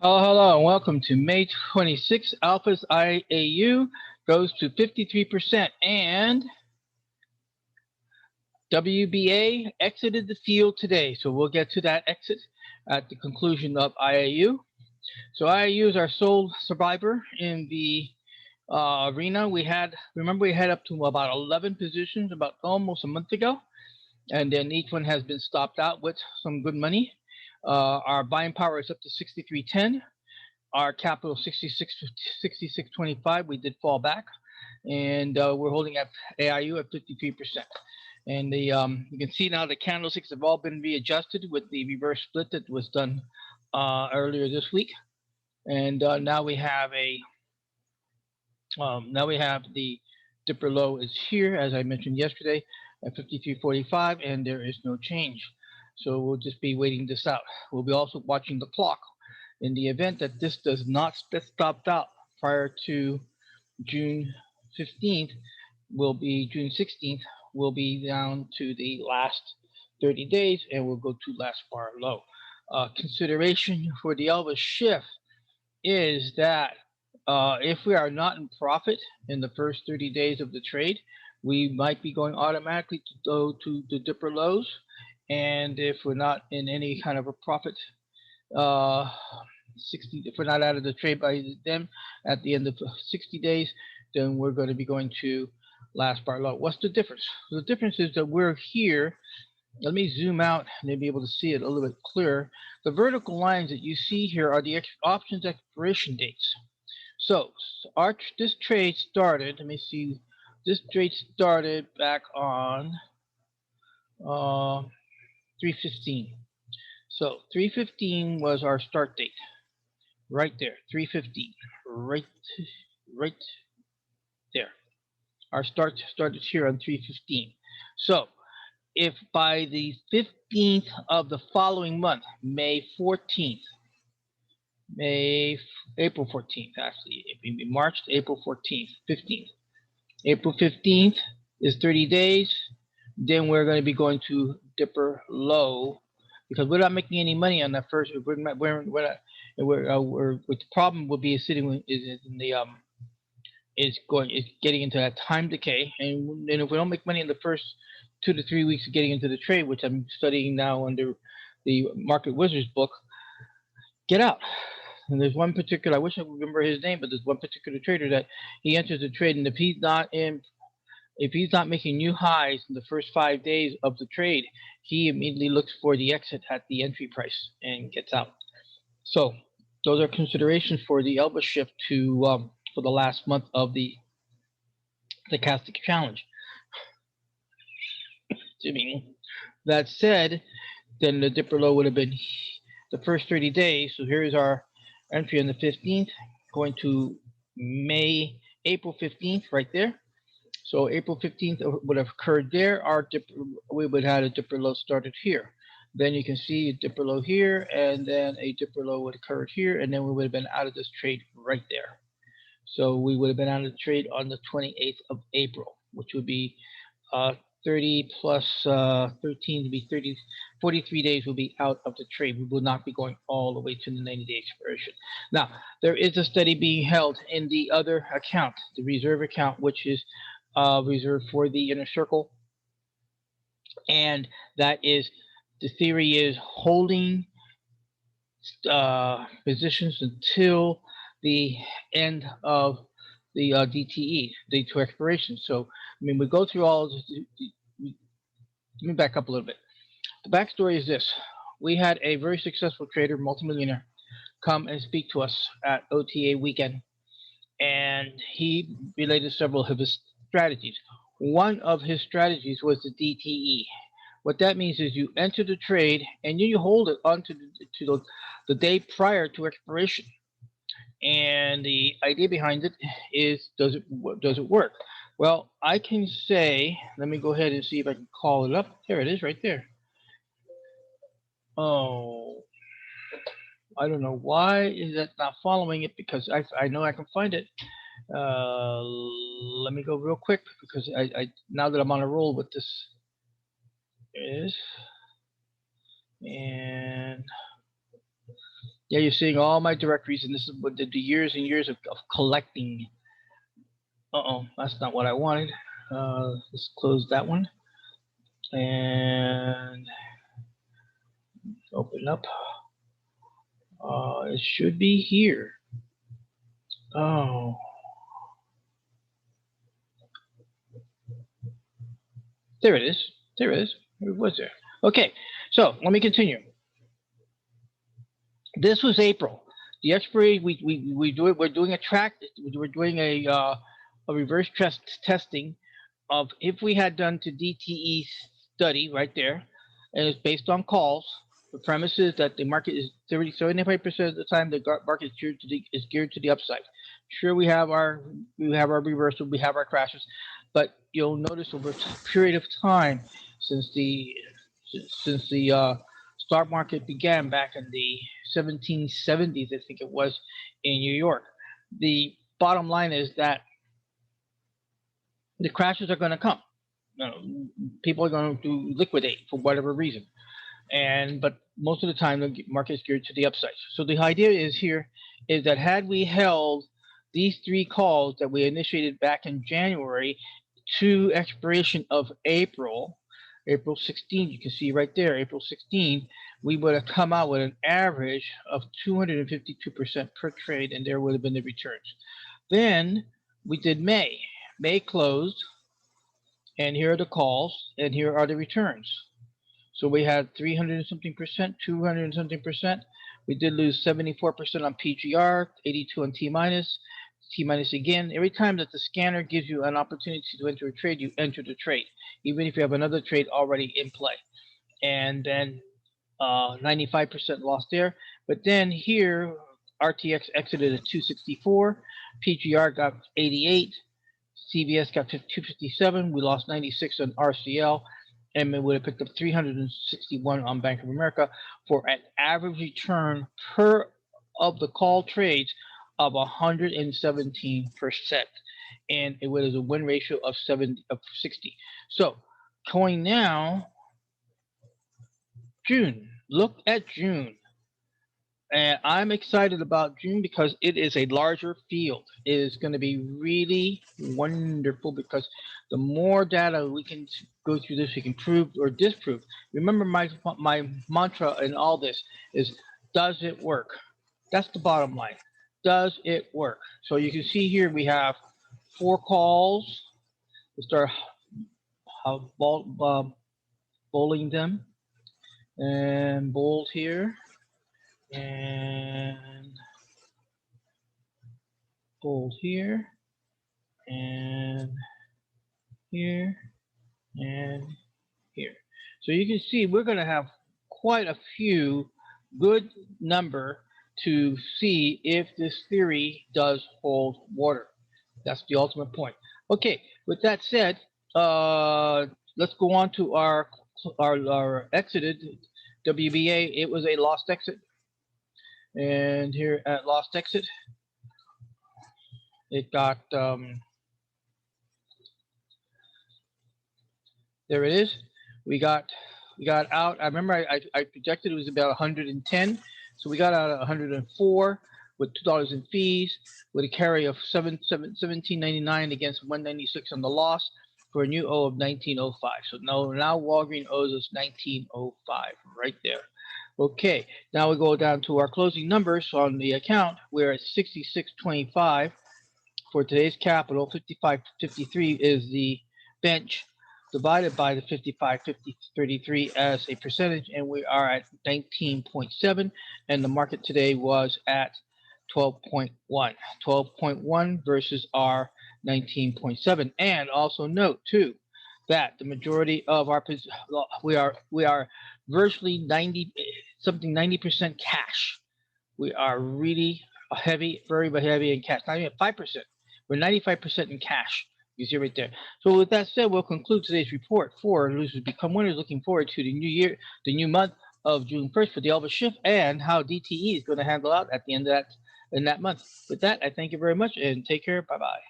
Hello, and welcome to May 26th. Alpha's IAU goes to 53%, and WBA exited the field today. So we'll get to that exit at the conclusion of IAU. So IAU is our sole survivor in the arena. Remember, we had up to about 11 positions about almost a month ago, and then each one has been stopped out with some good money. Our buying power is up to 63.10. Our capital 66.25. We did fall back, and we're holding at AIU at 53%. And the you can see now the candlesticks have all been readjusted with the reverse split that was done earlier this week. And now we have the dipper low is here, as I mentioned yesterday, at 53.45, and there is no change. So we'll just be waiting this out. We'll be also watching the clock. In the event that this does not get stopped out prior to June 15th, June 16th, will be down to the last 30 days, and we'll go to last bar low. Consideration for the Elvis Shift is that if we are not in profit in the first 30 days of the trade, we might be going automatically to go to the dipper lows. And if we're not in any kind of a profit, if we're not out of the trade by them at the end of 60 days, then we're going to be going to last bar low. What's the difference? The difference is that we're here. Let me zoom out and be able to see it a little bit clearer. The vertical lines that you see here are the options expiration dates. So this trade started, let me see, this trade started back on 3/15. So 3/15 was our start date. Right there, 3/15, right there. Our start started here on 3/15. So if by the 15th of the following month, April 14th, actually, it would be March, April 14th, 15th. April 15th is 30 days. Then we're going to be going to dipper low, because we're not making any money on that first. We're not, the problem will be sitting is in the is getting into that time decay, and if we don't make money in the first 2 to 3 weeks of getting into the trade, which I'm studying now under the Market Wizards book, get out. And there's one particular, I wish I would remember his name, but there's one particular trader that he enters the trade, and if he's not making new highs in the first 5 days of the trade, he immediately looks for the exit at the entry price and gets out. So those are considerations for the Elvis Shift for the last month of the Stochastic challenge. That said, then the dipper low would have been the first 30 days. So here is our entry on the 15th, going to April 15th, right there. So April 15th would have occurred there. We would have had a dipper low started here. Then you can see a dipper low here, and then a dipper low would occur here, and then we would have been out of this trade right there. So we would have been out of the trade on the 28th of April, which would be 30 plus 13 to be 30, 43 days will be out of the trade. We will not be going all the way to the 90-day expiration. Now, there is a study being held in the other account, the reserve account, which is reserved for the inner circle. And that is, the theory is holding positions until the end of the DTE, the To Expiration. So, we go through all of this. Let me back up a little bit. The backstory is this. We had a very successful trader, multimillionaire, come and speak to us at OTA weekend, and he related several of his strategies. One of his strategies was the DTE. What that means is you enter the trade and you hold it onto the day prior to expiration. And the idea behind it is, does it work? Well, I can say, let me go ahead and see if I can call it up. There it is, right there. Oh, I don't know why is that not following it, because I know I can find it. Let me go real quick, because I now that I'm on a roll with this is, and Yeah, you're seeing all my directories, and this is what the years and years of collecting. That's not what I wanted. Let's close that one and open up. It should be here. Oh, there it is. There it is. It was there. Okay, so let me continue. This was April. The expiry we do it. We're doing a track. We're doing a reverse testing of if we had done to DTE study right there, and it's based on calls. The premise is that the market is 75% of the time the market is geared to the upside. Sure, we have our reversal, we have our crashes, but you'll notice over a period of time since the stock market began back in the 1770s, I think it was, in New York. The bottom line is that the crashes are going to come. People are going to liquidate for whatever reason, but most of the time the market is geared to the upside. So the idea is here is that had we held these 3 calls that we initiated back in January to expiration of April 16, you can see right there, April 16, we would have come out with an average of 252% per trade, and there would have been the returns. Then we did May. May closed, and here are the calls, and here are the returns. So we had 300 and something percent, 200 and something percent. We did lose 74% on PGR, 82 on T minus again. Every time that the scanner gives you an opportunity to enter a trade, you enter the trade, even if you have another trade already in play. And then 95% lost there. But then here, RTX exited at 264, PGR got 88, CVS got 257. We lost 96 on RCL, and it would have picked up 361 on Bank of America for an average return per of the call trades of 117%, and it was a win ratio of 60. So going now, June. Look at June. And I'm excited about June because it is a larger field. It is going to be really wonderful because the more data we can go through this, we can prove or disprove. Remember, my mantra in all this is, does it work? That's the bottom line. Does it work? So you can see here we have 4 calls. We'll start bowling them, and bold here. And bold here, and here, and here. So you can see we're going to have quite a few good number to see if this theory does hold water. That's the ultimate point. Okay, with that said, let's go on to our exited WBA. It was a lost exit. And here at lost exit, it got there it is. We got out. I remember I projected it was about 110, so we got out at 104 with $2 in fees, with a carry of $17.99 against 196 on the loss, for a new O of 19.05. So now Walgreens owes us 19.05 right there. Okay, now we go down to our closing numbers on the account. We're at 66.25 for today's capital. 55.53 is the bench, divided by the 55.33 as a percentage, and we are at 19.7, and the market today was at 12.1. 12.1 versus our 19.7. And also note too that the majority of our we are virtually 90% cash. We are really heavy, very heavy in cash. Not even 5%. We're 95% in cash. You see right there. So with that said, we'll conclude today's report for Losers Become Winners. Looking forward to the new year, the new month of June 1st for the Elvis Shift, and how DTE is going to handle out at the end of that month. With that, I thank you very much and take care. Bye-bye.